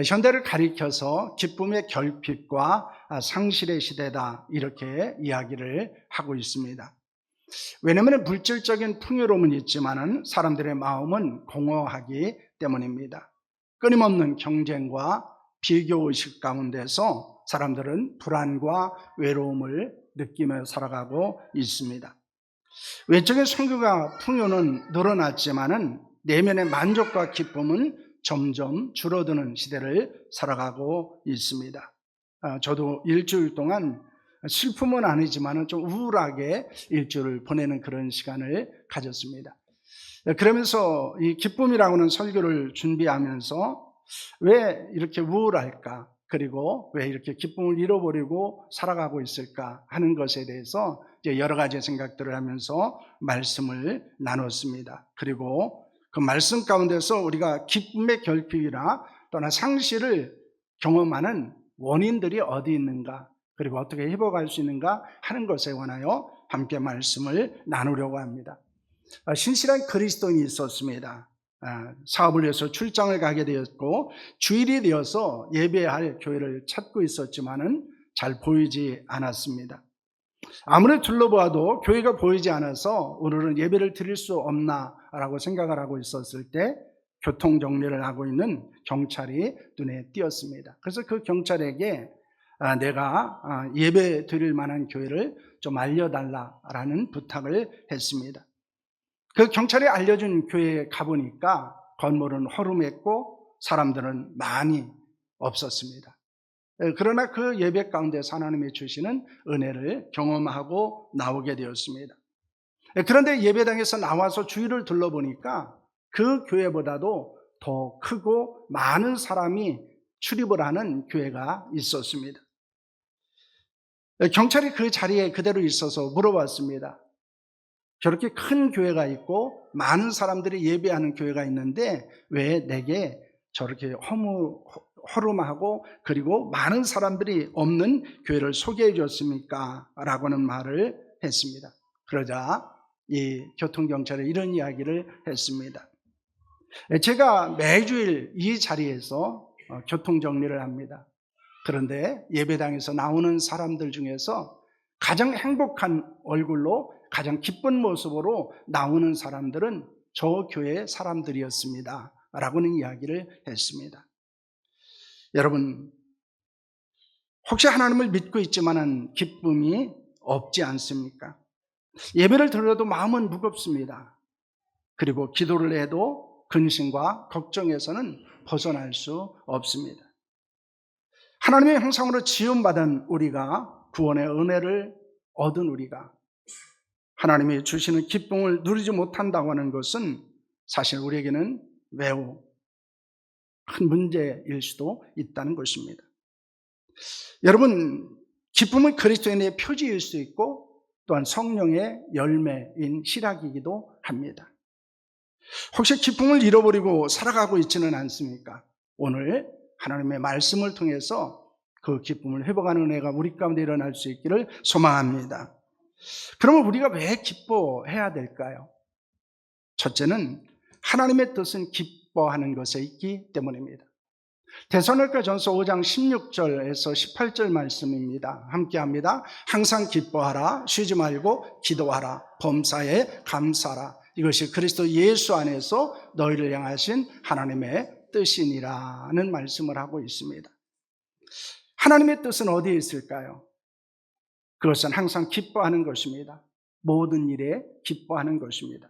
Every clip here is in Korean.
현대를 가리켜서 기쁨의 결핍과 상실의 시대다, 이렇게 이야기를 하고 있습니다. 왜냐하면 물질적인 풍요로움은 있지만 사람들의 마음은 공허하기 때문입니다. 끊임없는 경쟁과 비교의식 가운데서 사람들은 불안과 외로움을 느끼며 살아가고 있습니다. 외적인 성교가 풍요는 늘어났지만 내면의 만족과 기쁨은 점점 줄어드는 시대를 살아가고 있습니다. 저도 일주일 동안 슬픔은 아니지만 좀 우울하게 일주일을 보내는 그런 시간을 가졌습니다. 그러면서 이 기쁨이라고는 설교를 준비하면서 왜 이렇게 우울할까? 그리고 왜 이렇게 기쁨을 잃어버리고 살아가고 있을까 하는 것에 대해서 여러 가지 생각들을 하면서 말씀을 나눴습니다. 그리고 그 말씀 가운데서 우리가 기쁨의 결핍이나 또는 상실을 경험하는 원인들이 어디 있는가, 그리고 어떻게 회복할 수 있는가 하는 것에 관하여 함께 말씀을 나누려고 합니다. 신실한 그리스도인이 있었습니다. 사업을 위해서 출장을 가게 되었고 주일이 되어서 예배할 교회를 찾고 있었지만은 잘 보이지 않았습니다. 아무리 둘러보아도 교회가 보이지 않아서 오늘은 예배를 드릴 수 없나라고 생각을 하고 있었을 때 교통정리를 하고 있는 경찰이 눈에 띄었습니다. 그래서 그 경찰에게 내가 예배 드릴 만한 교회를 좀 알려달라라는 부탁을 했습니다. 그 경찰이 알려준 교회에 가보니까 건물은 허름했고 사람들은 많이 없었습니다. 그러나 그 예배 가운데서 하나님이 주시는 은혜를 경험하고 나오게 되었습니다. 그런데 예배당에서 나와서 주위를 둘러보니까 그 교회보다도 더 크고 많은 사람이 출입을 하는 교회가 있었습니다. 경찰이 그 자리에 그대로 있어서 물어봤습니다. 저렇게 큰 교회가 있고 많은 사람들이 예배하는 교회가 있는데 왜 내게 저렇게 허름하고 그리고 많은 사람들이 없는 교회를 소개해 줬습니까? 라고는 말을 했습니다. 그러자 이 교통경찰이 이런 이야기를 했습니다. 제가 매주일 이 자리에서 교통정리를 합니다. 그런데 예배당에서 나오는 사람들 중에서 가장 행복한 얼굴로 가장 기쁜 모습으로 나오는 사람들은 저 교회의 사람들이었습니다. 라고는 이야기를 했습니다. 여러분, 혹시 하나님을 믿고 있지만은 기쁨이 없지 않습니까? 예배를 드려도 마음은 무겁습니다. 그리고 기도를 해도 근심과 걱정에서는 벗어날 수 없습니다. 하나님의 형상으로 지음받은 우리가, 구원의 은혜를 얻은 우리가 하나님이 주시는 기쁨을 누리지 못한다고 하는 것은 사실 우리에게는 매우 큰 문제일 수도 있다는 것입니다. 여러분, 기쁨은 그리스도인의 표지일 수 있고 또한 성령의 열매인 실학이기도 합니다. 혹시 기쁨을 잃어버리고 살아가고 있지는 않습니까? 오늘 하나님의 말씀을 통해서 그 기쁨을 회복하는 은혜가 우리 가운데 일어날 수 있기를 소망합니다. 그러면 우리가 왜 기뻐해야 될까요? 첫째는 하나님의 뜻은 기뻐하는 것에 있기 때문입니다. 데살로니가전서 5장 16절에서 18절 말씀입니다. 함께 합니다. 항상 기뻐하라, 쉬지 말고 기도하라, 범사에 감사하라. 이것이 그리스도 예수 안에서 너희를 향하신 하나님의 뜻이니라는 말씀을 하고 있습니다. 하나님의 뜻은 어디에 있을까요? 그것은 항상 기뻐하는 것입니다. 모든 일에 기뻐하는 것입니다.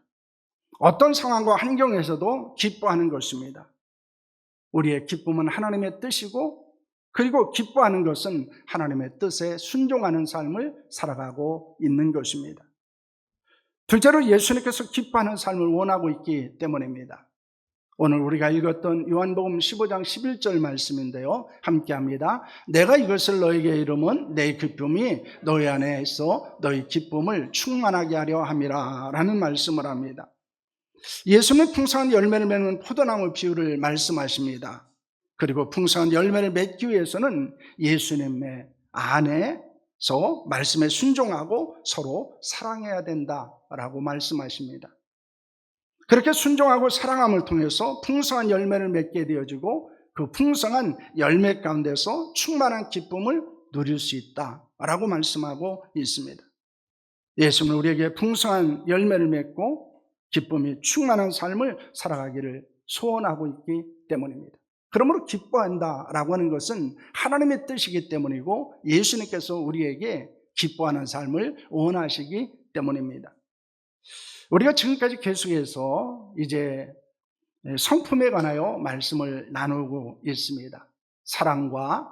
어떤 상황과 환경에서도 기뻐하는 것입니다. 우리의 기쁨은 하나님의 뜻이고, 그리고 기뻐하는 것은 하나님의 뜻에 순종하는 삶을 살아가고 있는 것입니다. 둘째로 예수님께서 기뻐하는 삶을 원하고 있기 때문입니다. 오늘 우리가 읽었던 요한복음 15장 11절 말씀인데요. 함께 합니다. 내가 이것을 너에게 이르면 내 기쁨이 너희 안에 있어 너희 기쁨을 충만하게 하려 함이라 라는 말씀을 합니다. 예수는 풍성한 열매를 맺는 포도나무 비유를 말씀하십니다. 그리고 풍성한 열매를 맺기 위해서는 예수님의 안에서 말씀에 순종하고 서로 사랑해야 된다라고 말씀하십니다. 그렇게 순종하고 사랑함을 통해서 풍성한 열매를 맺게 되어지고 그 풍성한 열매 가운데서 충만한 기쁨을 누릴 수 있다라고 말씀하고 있습니다. 예수님은 우리에게 풍성한 열매를 맺고 기쁨이 충만한 삶을 살아가기를 소원하고 있기 때문입니다. 그러므로 기뻐한다라고 하는 것은 하나님의 뜻이기 때문이고 예수님께서 우리에게 기뻐하는 삶을 원하시기 때문입니다. 우리가 지금까지 계속해서 이제 성품에 관하여 말씀을 나누고 있습니다. 사랑과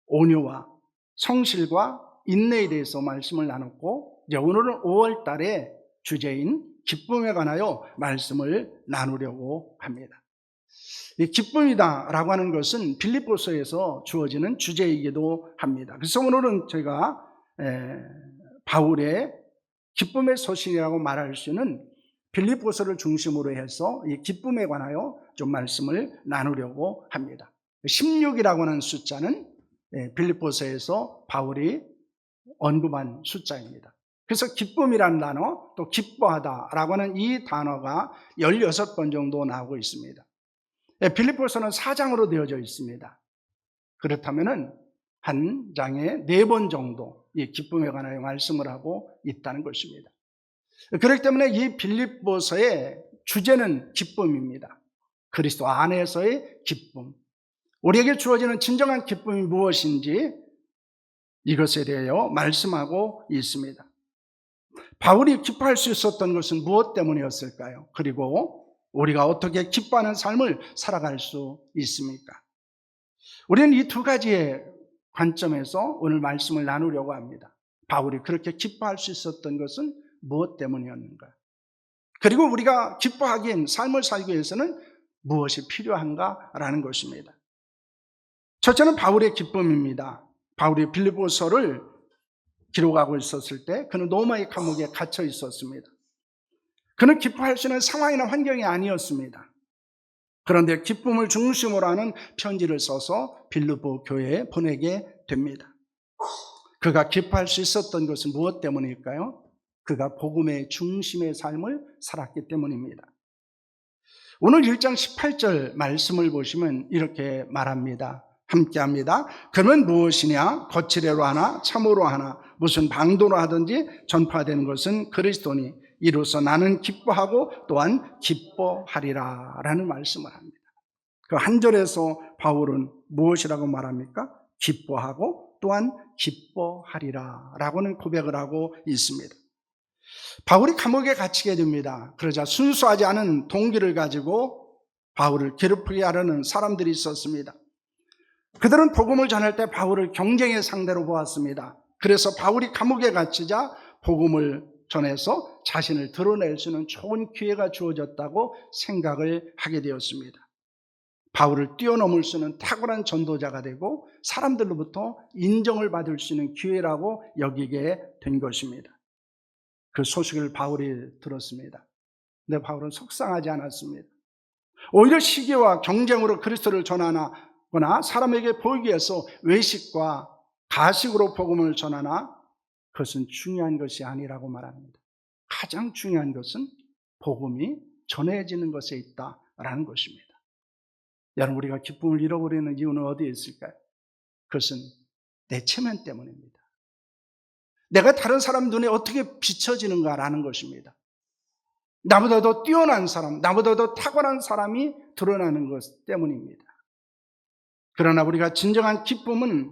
온유와 성실과 인내에 대해서 말씀을 나눴고, 이제 오늘은 5월 달의 주제인 기쁨에 관하여 말씀을 나누려고 합니다. 이 기쁨이다라고 하는 것은 빌립보서에서 주어지는 주제이기도 합니다. 그래서 오늘은 제가 바울의 기쁨의 서신이라고 말할 수 있는 빌립보서를 중심으로 해서 이 기쁨에 관하여 좀 말씀을 나누려고 합니다. 16이라고 하는 숫자는 빌립보서에서 바울이 언급한 숫자입니다. 그래서 기쁨이라는 단어, 또 기뻐하다라고 하는 이 단어가 16번 정도 나오고 있습니다. 빌립보서는 4장으로 되어져 있습니다. 그렇다면 한 장에 4번 정도 이 기쁨에 관하여 말씀을 하고 있다는 것입니다. 그렇기 때문에 이 빌립보서의 주제는 기쁨입니다. 그리스도 안에서의 기쁨. 우리에게 주어지는 진정한 기쁨이 무엇인지 이것에 대하여 말씀하고 있습니다. 바울이 기뻐할 수 있었던 것은 무엇 때문이었을까요? 그리고 우리가 어떻게 기뻐하는 삶을 살아갈 수 있습니까? 우리는 이 두 가지의 관점에서 오늘 말씀을 나누려고 합니다. 바울이 그렇게 기뻐할 수 있었던 것은 무엇 때문이었는가? 그리고 우리가 기뻐하기엔 삶을 살기 위해서는 무엇이 필요한가라는 것입니다. 첫째는 바울의 기쁨입니다. 바울이 빌립보서를 기록하고 있었을 때 그는 로마의 감옥에 갇혀 있었습니다. 그는 기뻐할 수 있는 상황이나 환경이 아니었습니다. 그런데 기쁨을 중심으로 하는 편지를 써서 빌립보 교회에 보내게 됩니다. 그가 기뻐할 수 있었던 것은 무엇 때문일까요? 그가 복음의 중심의 삶을 살았기 때문입니다. 오늘 1장 18절 말씀을 보시면 이렇게 말합니다. 함께합니다. 그러면 무엇이냐? 거칠애로 하나 참으로 하나 무슨 방도로 하든지 전파되는 것은 그리스도니 이로써 나는 기뻐하고 또한 기뻐하리라 라는 말씀을 합니다. 그 한 절에서 바울은 무엇이라고 말합니까? 기뻐하고 또한 기뻐하리라 라고는 고백을 하고 있습니다. 바울이 감옥에 갇히게 됩니다. 그러자 순수하지 않은 동기를 가지고 바울을 괴롭히게 하려는 사람들이 있었습니다. 그들은 복음을 전할 때 바울을 경쟁의 상대로 보았습니다. 그래서 바울이 감옥에 갇히자 복음을 전해서 자신을 드러낼 수 있는 좋은 기회가 주어졌다고 생각을 하게 되었습니다. 바울을 뛰어넘을 수 있는 탁월한 전도자가 되고 사람들로부터 인정을 받을 수 있는 기회라고 여기게 된 것입니다. 그 소식을 바울이 들었습니다. 근데 바울은 속상하지 않았습니다. 오히려 시기와 경쟁으로 그리스도를 전하거나 사람에게 보이기 위해서 외식과 가식으로 복음을 전하나 그것은 중요한 것이 아니라고 말합니다. 가장 중요한 것은 복음이 전해지는 것에 있다라는 것입니다. 여러분, 우리가 기쁨을 잃어버리는 이유는 어디에 있을까요? 그것은 내 체면 때문입니다. 내가 다른 사람 눈에 어떻게 비춰지는가라는 것입니다. 나보다 더 뛰어난 사람, 나보다 더 탁월한 사람이 드러나는 것 때문입니다. 그러나 우리가 진정한 기쁨은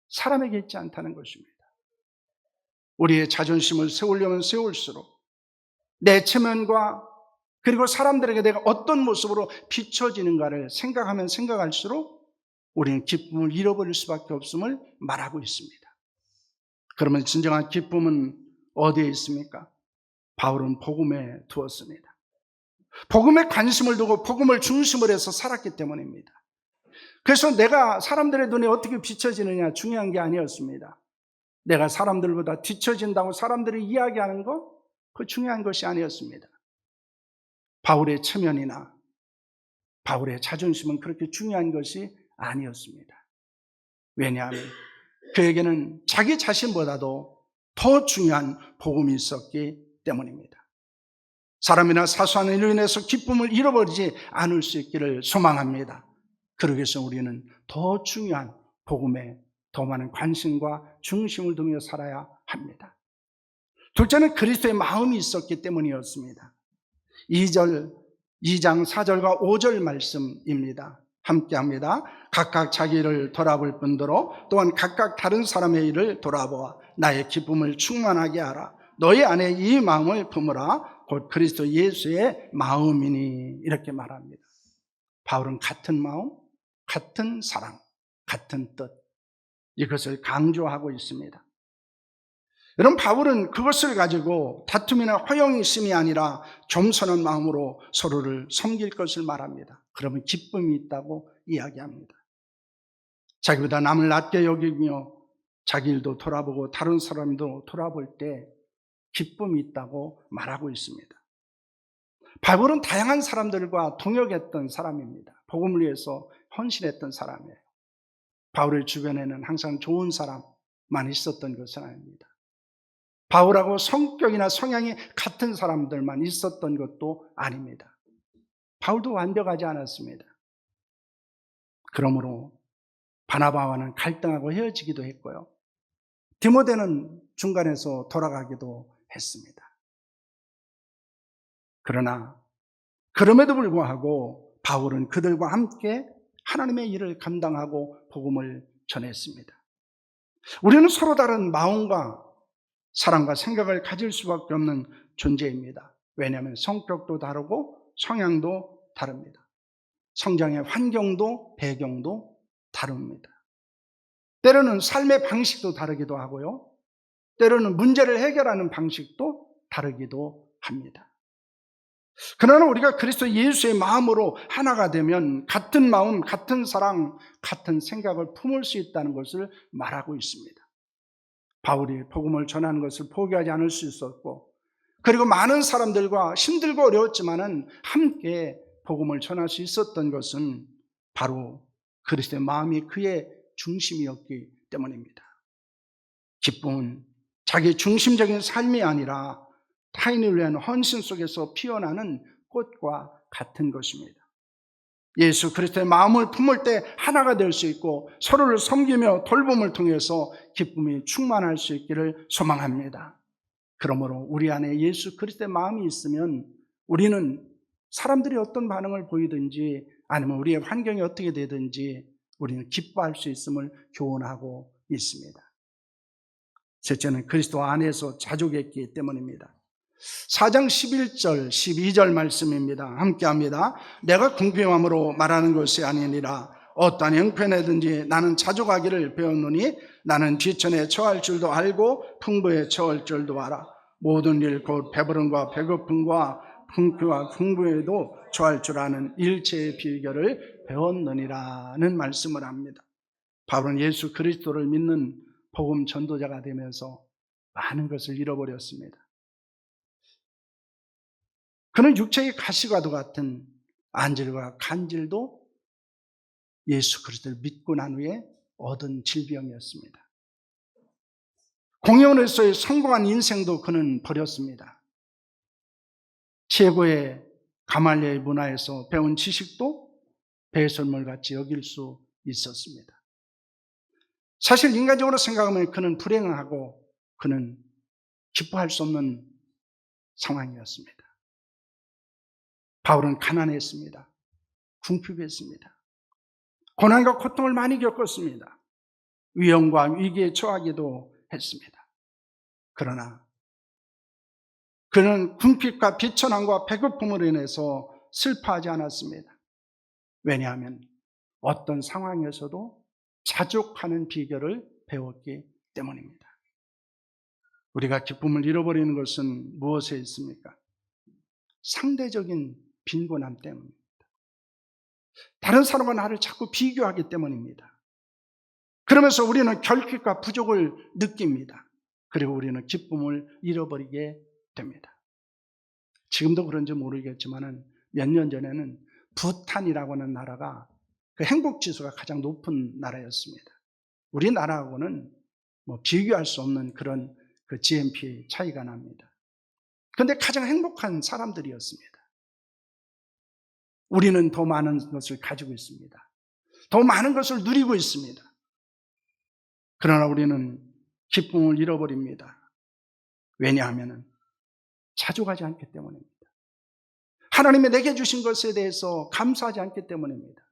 사람에게 있지 않다는 것입니다. 우리의 자존심을 세우려면 세울수록 내 체면과 그리고 사람들에게 내가 어떤 모습으로 비춰지는가를 생각하면 생각할수록 우리는 기쁨을 잃어버릴 수밖에 없음을 말하고 있습니다. 그러면 진정한 기쁨은 어디에 있습니까? 바울은 복음에 두었습니다. 복음에 관심을 두고 복음을 중심으로 해서 살았기 때문입니다. 그래서 내가 사람들의 눈에 어떻게 비춰지느냐 중요한 게 아니었습니다. 내가 사람들보다 뒤처진다고 사람들이 이야기하는 거, 그거 중요한 것이 아니었습니다. 바울의 체면이나 바울의 자존심은 그렇게 중요한 것이 아니었습니다. 왜냐하면 그에게는 자기 자신보다도 더 중요한 복음이 있었기 때문입니다. 사람이나 사소한 일로 인해서 기쁨을 잃어버리지 않을 수 있기를 소망합니다. 그러기 위해서 우리는 더 중요한 복음에 더 많은 관심과 중심을 두며 살아야 합니다. 둘째는 그리스도의 마음이 있었기 때문이었습니다. 2장 4절과 5절 말씀입니다. 함께합니다. 각각 자기를 돌아볼 뿐더러 또한 각각 다른 사람의 일을 돌아보아 나의 기쁨을 충만하게 하라. 너희 안에 이 마음을 품으라. 곧 그리스도 예수의 마음이니. 이렇게 말합니다. 바울은 같은 마음, 같은 사랑, 같은 뜻, 이것을 강조하고 있습니다. 여러분, 바울은 그것을 가지고 다툼이나 허영심이 아니라 겸손한 마음으로 서로를 섬길 것을 말합니다. 그러면 기쁨이 있다고 이야기합니다. 자기보다 남을 낮게 여기며 자기 일도 돌아보고 다른 사람도 돌아볼 때 기쁨이 있다고 말하고 있습니다. 바울은 다양한 사람들과 동역했던 사람입니다. 복음을 위해서 헌신했던 사람이에요. 바울의 주변에는 항상 좋은 사람만 있었던 것은 아닙니다. 바울하고 성격이나 성향이 같은 사람들만 있었던 것도 아닙니다. 바울도 완벽하지 않았습니다. 그러므로 바나바와는 갈등하고 헤어지기도 했고요. 디모데는 중간에서 돌아가기도 했습니다. 그러나 그럼에도 불구하고 바울은 그들과 함께 하나님의 일을 감당하고 복음을 전했습니다. 우리는 서로 다른 마음과 사랑과 생각을 가질 수밖에 없는 존재입니다. 왜냐하면 성격도 다르고 성향도 다릅니다. 성장의 환경도 배경도 다릅니다. 때로는 삶의 방식도 다르기도 하고요. 때로는 문제를 해결하는 방식도 다르기도 합니다. 그러나 우리가 그리스도 예수의 마음으로 하나가 되면 같은 마음, 같은 사랑, 같은 생각을 품을 수 있다는 것을 말하고 있습니다. 바울이 복음을 전하는 것을 포기하지 않을 수 있었고, 그리고 많은 사람들과 힘들고 어려웠지만은 함께 복음을 전할 수 있었던 것은 바로 그리스도의 마음이 그의 중심이었기 때문입니다. 기쁨은 자기 중심적인 삶이 아니라 타인을 위한 헌신 속에서 피어나는 꽃과 같은 것입니다. 예수 그리스도의 마음을 품을 때 하나가 될 수 있고 서로를 섬기며 돌봄을 통해서 기쁨이 충만할 수 있기를 소망합니다. 그러므로 우리 안에 예수 그리스도의 마음이 있으면 우리는 사람들이 어떤 반응을 보이든지 아니면 우리의 환경이 어떻게 되든지 우리는 기뻐할 수 있음을 교훈하고 있습니다. 셋째는 그리스도 안에서 자족했기 때문입니다. 4장 11절 12절 말씀입니다. 함께합니다. 내가 궁핍함으로 말하는 것이 아니니라. 어떠한 형편에든지 나는 자족하기를 배웠노니 나는 지천에 처할 줄도 알고 풍부에 처할 줄도 알아. 모든 일 곧 배부름과 배고픔과 풍부와 풍부에도 처할 줄 아는 일체의 비결을 배웠느니라는 말씀을 합니다. 바울은 예수 그리스도를 믿는 복음 전도자가 되면서 많은 것을 잃어버렸습니다. 그는 육체의 가시과도 같은 안질과 간질도 예수 그리스도를 믿고 난 후에 얻은 질병이었습니다. 공연에서의 성공한 인생도 그는 버렸습니다. 최고의 가말리엘 문화에서 배운 지식도 배설물같이 여길 수 있었습니다. 사실 인간적으로 생각하면 그는 불행하고 그는 기뻐할 수 없는 상황이었습니다. 바울은 가난했습니다. 궁핍했습니다. 고난과 고통을 많이 겪었습니다. 위험과 위기에 처하기도 했습니다. 그러나 그는 궁핍과 비천함과 배고픔으로 인해서 슬퍼하지 않았습니다. 왜냐하면 어떤 상황에서도 자족하는 비결을 배웠기 때문입니다. 우리가 기쁨을 잃어버리는 것은 무엇에 있습니까? 상대적인 빈곤함 때문입니다. 다른 사람과 나를 자꾸 비교하기 때문입니다. 그러면서 우리는 결핍과 부족을 느낍니다. 그리고 우리는 기쁨을 잃어버리게 됩니다. 지금도 그런지 모르겠지만 몇 년 전에는 부탄이라고 하는 나라가 그 행복지수가 가장 높은 나라였습니다. 우리나라하고는 비교할 수 없는 그런 그 GNP 차이가 납니다. 그런데 가장 행복한 사람들이었습니다. 우리는 더 많은 것을 가지고 있습니다. 더 많은 것을 누리고 있습니다. 그러나 우리는 기쁨을 잃어버립니다. 왜냐하면 자족하지 않기 때문입니다. 하나님이 내게 주신 것에 대해서 감사하지 않기 때문입니다.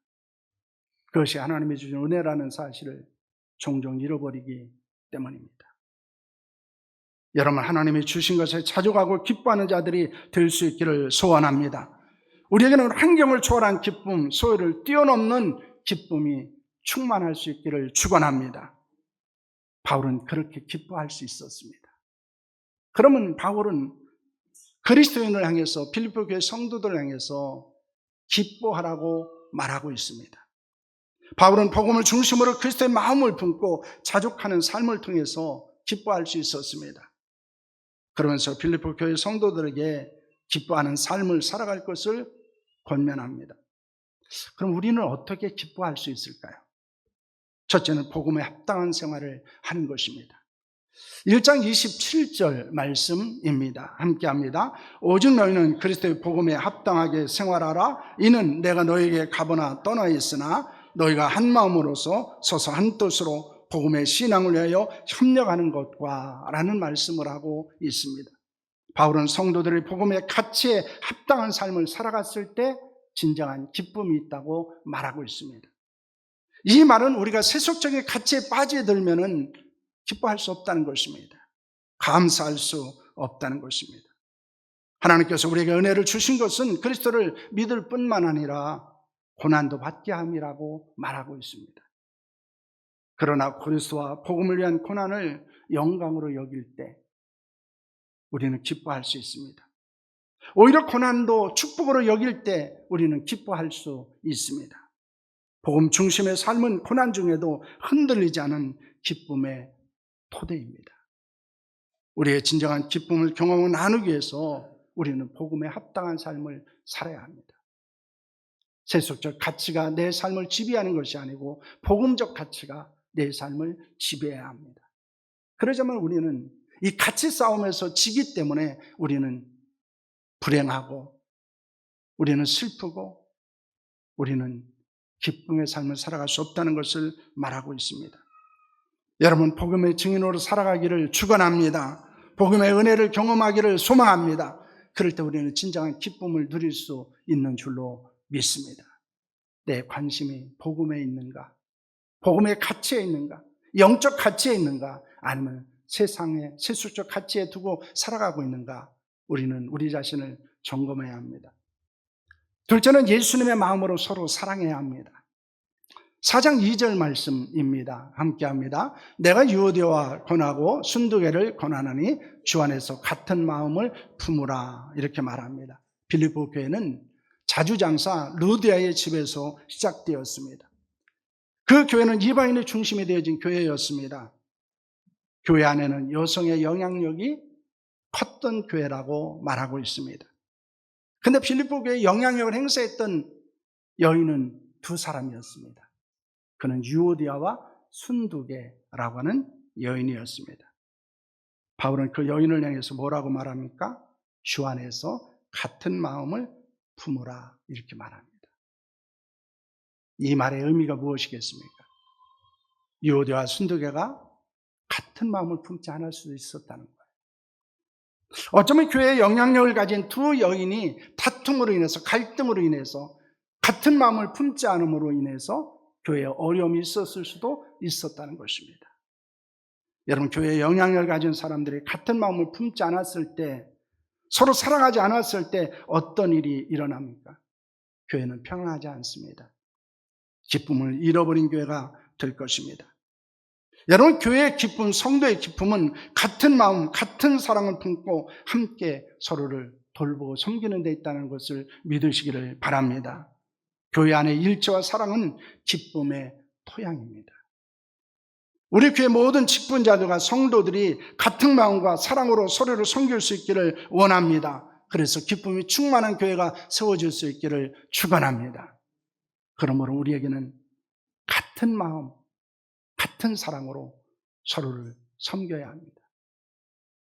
그것이 하나님이 주신 은혜라는 사실을 종종 잃어버리기 때문입니다. 여러분, 하나님이 주신 것에 자족하고 기뻐하는 자들이 될 수 있기를 소원합니다. 우리에게는 환경을 초월한 기쁨, 소요를 뛰어넘는 기쁨이 충만할 수 있기를 축원합니다. 바울은 그렇게 기뻐할 수 있었습니다. 그러면 바울은 그리스도인을 향해서, 필리포 교회 성도들을 향해서 기뻐하라고 말하고 있습니다. 바울은 복음을 중심으로 그리스도의 마음을 품고 자족하는 삶을 통해서 기뻐할 수 있었습니다. 그러면서 필리포 교회 성도들에게 기뻐하는 삶을 살아갈 것을 권면합니다. 그럼 우리는 어떻게 기뻐할 수 있을까요? 첫째는 복음에 합당한 생활을 하는 것입니다. 1장 27절 말씀입니다. 함께합니다. 오직 너희는 그리스도의 복음에 합당하게 생활하라. 이는 내가 너희에게 가보나 떠나 있으나 너희가 한 마음으로서 서서 한 뜻으로 복음의 신앙을 위하여 협력하는 것과 라는 말씀을 하고 있습니다. 바울은 성도들이 복음의 가치에 합당한 삶을 살아갔을 때 진정한 기쁨이 있다고 말하고 있습니다. 이 말은 우리가 세속적인 가치에 빠져들면은 기뻐할 수 없다는 것입니다. 감사할 수 없다는 것입니다. 하나님께서 우리에게 은혜를 주신 것은 그리스도를 믿을 뿐만 아니라 고난도 받게 함이라고 말하고 있습니다. 그러나 그리스도와 복음을 위한 고난을 영광으로 여길 때 우리는 기뻐할 수 있습니다. 오히려 고난도 축복으로 여길 때 우리는 기뻐할 수 있습니다. 복음 중심의 삶은 고난 중에도 흔들리지 않은 기쁨의 토대입니다. 우리의 진정한 기쁨을 경험하고 나누기 위해서 우리는 복음에 합당한 삶을 살아야 합니다. 세속적 가치가 내 삶을 지배하는 것이 아니고 복음적 가치가 내 삶을 지배해야 합니다. 그러자면 우리는 이 가치 싸움에서 지기 때문에 우리는 불행하고 우리는 슬프고 우리는 기쁨의 삶을 살아갈 수 없다는 것을 말하고 있습니다. 여러분, 복음의 증인으로 살아가기를 축원합니다. 복음의 은혜를 경험하기를 소망합니다. 그럴 때 우리는 진정한 기쁨을 누릴 수 있는 줄로 믿습니다. 내 관심이 복음에 있는가? 복음의 가치에 있는가? 영적 가치에 있는가? 아니면 세상의 세속적 가치에 두고 살아가고 있는가? 우리는 우리 자신을 점검해야 합니다. 둘째는 예수님의 마음으로 서로 사랑해야 합니다. 4장 2절 말씀입니다. 함께합니다. 내가 유오디아와 권하고 순두개를 권하노니 주 안에서 같은 마음을 품으라. 이렇게 말합니다. 빌립보 교회는 자주장사 루디아의 집에서 시작되었습니다. 그 교회는 이방인의 중심이 되어진 교회였습니다. 교회 안에는 여성의 영향력이 컸던 교회라고 말하고 있습니다. 그런데 빌립보 교회에 영향력을 행사했던 여인은 두 사람이었습니다. 그는 유오디아와 순두개라고 하는 여인이었습니다. 바울은 그 여인을 향해서 뭐라고 말합니까? 주 안에서 같은 마음을 품으라 이렇게 말합니다. 이 말의 의미가 무엇이겠습니까? 유오디아와 순두개가 같은 마음을 품지 않을 수도 있었다는 거예요. 어쩌면 교회에 영향력을 가진 두 여인이 다툼으로 인해서 갈등으로 인해서 같은 마음을 품지 않음으로 인해서 교회에 어려움이 있었을 수도 있었다는 것입니다. 여러분, 교회에 영향력을 가진 사람들이 같은 마음을 품지 않았을 때, 서로 사랑하지 않았을 때 어떤 일이 일어납니까? 교회는 평안하지 않습니다. 기쁨을 잃어버린 교회가 될 것입니다. 여러분, 교회의 기쁨, 성도의 기쁨은 같은 마음, 같은 사랑을 품고 함께 서로를 돌보고 섬기는 데 있다는 것을 믿으시기를 바랍니다. 교회 안의 일체와 사랑은 기쁨의 토양입니다. 우리 교회 모든 직분자들과 성도들이 같은 마음과 사랑으로 서로를 섬길 수 있기를 원합니다. 그래서 기쁨이 충만한 교회가 세워질 수 있기를 축원합니다. 그러므로 우리에게는 같은 마음, 같은 사랑으로 서로를 섬겨야 합니다.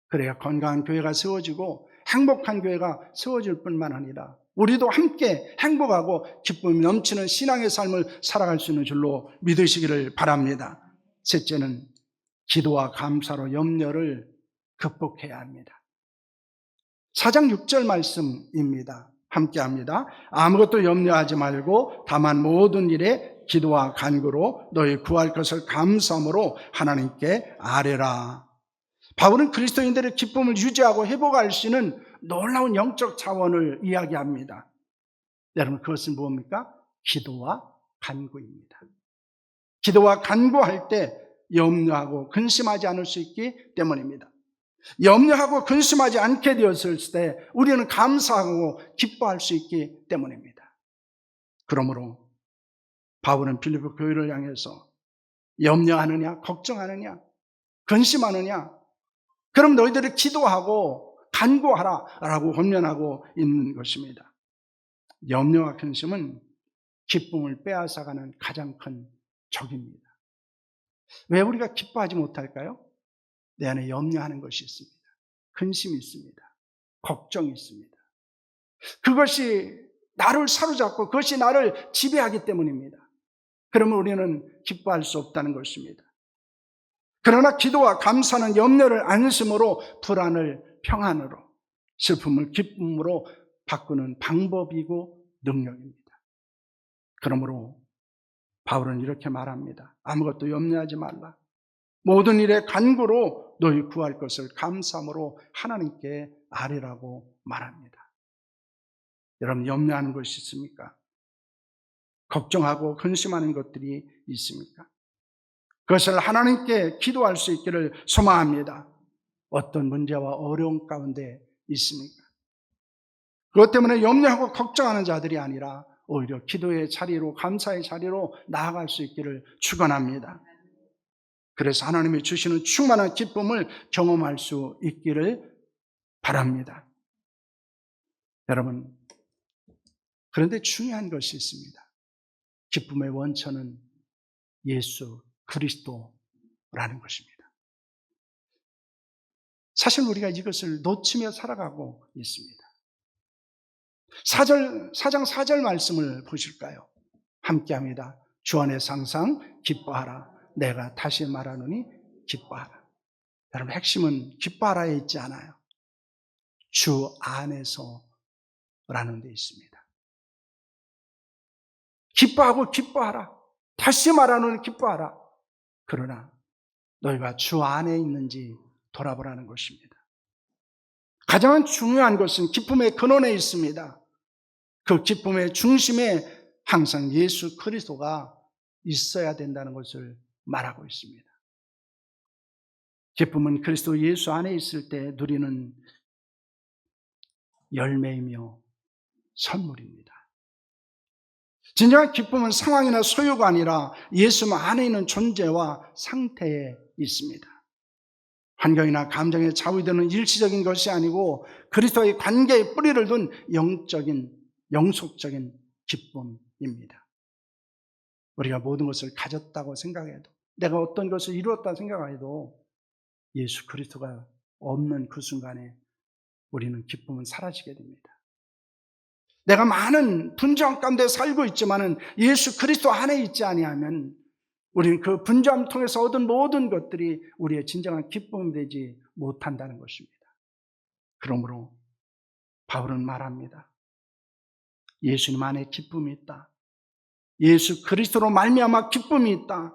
그래야 건강한 교회가 세워지고 행복한 교회가 세워질 뿐만 아니라 우리도 함께 행복하고 기쁨이 넘치는 신앙의 삶을 살아갈 수 있는 줄로 믿으시기를 바랍니다. 셋째는 기도와 감사로 염려를 극복해야 합니다. 4장 6절 말씀입니다. 함께 합니다. 아무것도 염려하지 말고 다만 모든 일에 기도와 간구로 너희 구할 것을 감사함으로 하나님께 아뢰라. 바울은 그리스도인들의 기쁨을 유지하고 회복할 수 있는 놀라운 영적 차원을 이야기합니다. 여러분, 그것은 무엇입니까? 기도와 간구입니다. 기도와 간구할 때 염려하고 근심하지 않을 수 있기 때문입니다. 염려하고 근심하지 않게 되었을 때 우리는 감사하고 기뻐할 수 있기 때문입니다. 그러므로 바울은 빌립보 교회를 향해서 염려하느냐, 걱정하느냐, 근심하느냐, 그럼 너희들이 기도하고 간구하라 라고 권면하고 있는 것입니다. 염려와 근심은 기쁨을 빼앗아가는 가장 큰 적입니다. 왜 우리가 기뻐하지 못할까요? 내 안에 염려하는 것이 있습니다. 근심이 있습니다. 걱정이 있습니다. 그것이 나를 사로잡고 그것이 나를 지배하기 때문입니다. 그러면 우리는 기뻐할 수 없다는 것입니다. 그러나 기도와 감사는 염려를 안심으로, 불안을 평안으로, 슬픔을 기쁨으로 바꾸는 방법이고 능력입니다. 그러므로 바울은 이렇게 말합니다. 아무것도 염려하지 말라. 모든 일에 간구로 너희 구할 것을 감사함으로 하나님께 아뢰라고 말합니다. 여러분, 염려하는 것이 있습니까? 걱정하고 근심하는 것들이 있습니까? 그것을 하나님께 기도할 수 있기를 소망합니다. 어떤 문제와 어려움 가운데 있습니까? 그것 때문에 염려하고 걱정하는 자들이 아니라 오히려 기도의 자리로, 감사의 자리로 나아갈 수 있기를 축원합니다. 그래서 하나님이 주시는 충만한 기쁨을 경험할 수 있기를 바랍니다. 여러분, 그런데 중요한 것이 있습니다. 기쁨의 원천은 예수 그리스도라는 것입니다. 사실 우리가 이것을 놓치며 살아가고 있습니다. 4장 4절 말씀을 보실까요? 함께합니다. 주 안에서 항상 기뻐하라. 내가 다시 말하노니 기뻐하라. 여러분, 핵심은 기뻐하라에 있지 않아요. 주 안에서라는 데 있습니다. 기뻐하고 기뻐하라. 다시 말하노니 기뻐하라. 그러나 너희가 주 안에 있는지 돌아보라는 것입니다. 가장 중요한 것은 기쁨의 근원에 있습니다. 그 기쁨의 중심에 항상 예수 그리스도가 있어야 된다는 것을 말하고 있습니다. 기쁨은 그리스도 예수 안에 있을 때 누리는 열매이며 선물입니다. 진정한 기쁨은 상황이나 소유가 아니라 예수 안에 있는 존재와 상태에 있습니다. 환경이나 감정에 좌우되는 일시적인 것이 아니고 그리스도의 관계에 뿌리를 둔 영속적인 기쁨입니다. 우리가 모든 것을 가졌다고 생각해도, 내가 어떤 것을 이루었다 생각해도 예수 그리스도가 없는 그 순간에 우리는 기쁨은 사라지게 됩니다. 내가 많은 분주함 가운데 살고 있지만은 예수 그리스도 안에 있지 아니하면 우리는 그 분주함 통해서 얻은 모든 것들이 우리의 진정한 기쁨이 되지 못한다는 것입니다. 그러므로 바울은 말합니다. 예수님 안에 기쁨이 있다. 예수 그리스도로 말미암아 기쁨이 있다.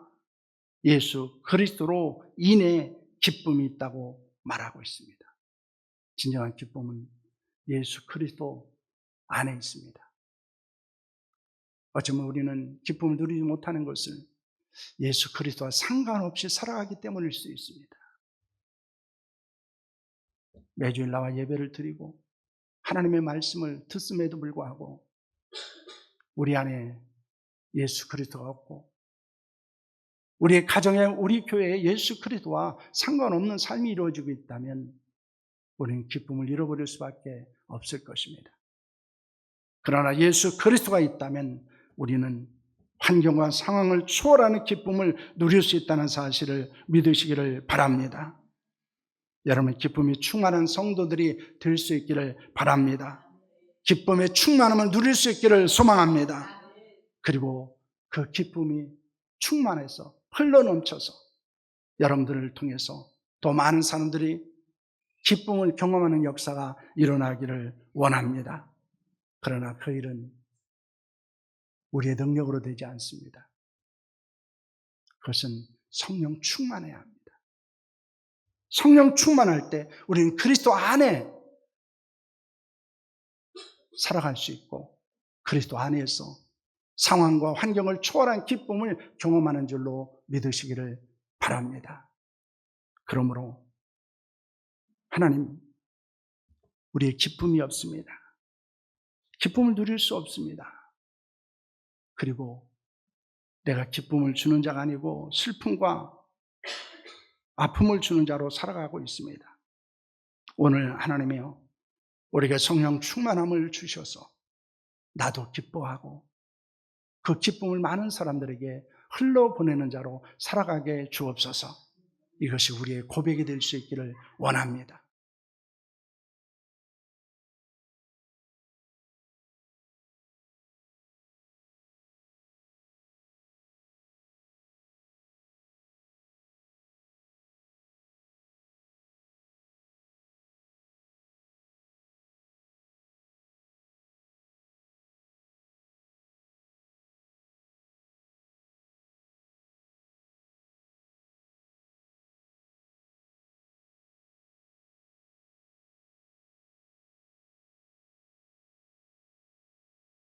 예수 그리스도로 인해 기쁨이 있다고 말하고 있습니다. 진정한 기쁨은 예수 그리스도 안에 있습니다. 어쩌면 우리는 기쁨을 누리지 못하는 것을 예수 그리스도와 상관없이 살아가기 때문일 수 있습니다. 매주일 나와 예배를 드리고 하나님의 말씀을 듣음에도 불구하고 우리 안에 예수 그리스도가 없고 우리의 가정에, 우리 교회에 예수 그리스도와 상관없는 삶이 이루어지고 있다면 우리는 기쁨을 잃어버릴 수밖에 없을 것입니다. 그러나 예수 그리스도가 있다면 우리는 환경과 상황을 초월하는 기쁨을 누릴 수 있다는 사실을 믿으시기를 바랍니다. 여러분, 기쁨이 충만한 성도들이 될 수 있기를 바랍니다. 기쁨의 충만함을 누릴 수 있기를 소망합니다. 그리고 그 기쁨이 충만해서 흘러넘쳐서 여러분들을 통해서 또 많은 사람들이 기쁨을 경험하는 역사가 일어나기를 원합니다. 그러나 그 일은 우리의 능력으로 되지 않습니다. 그것은 성령 충만해야 합니다. 성령 충만할 때 우리는 그리스도 안에 살아갈 수 있고 그리스도 안에서 상황과 환경을 초월한 기쁨을 경험하는 줄로 믿으시기를 바랍니다. 그러므로 하나님, 우리의 기쁨이 없습니다. 기쁨을 누릴 수 없습니다. 그리고 내가 기쁨을 주는 자가 아니고 슬픔과 아픔을 주는 자로 살아가고 있습니다. 오늘 하나님이여, 우리가 성령 충만함을 주셔서 나도 기뻐하고 그 기쁨을 많은 사람들에게 흘러보내는 자로 살아가게 주옵소서. 이것이 우리의 고백이 될 수 있기를 원합니다.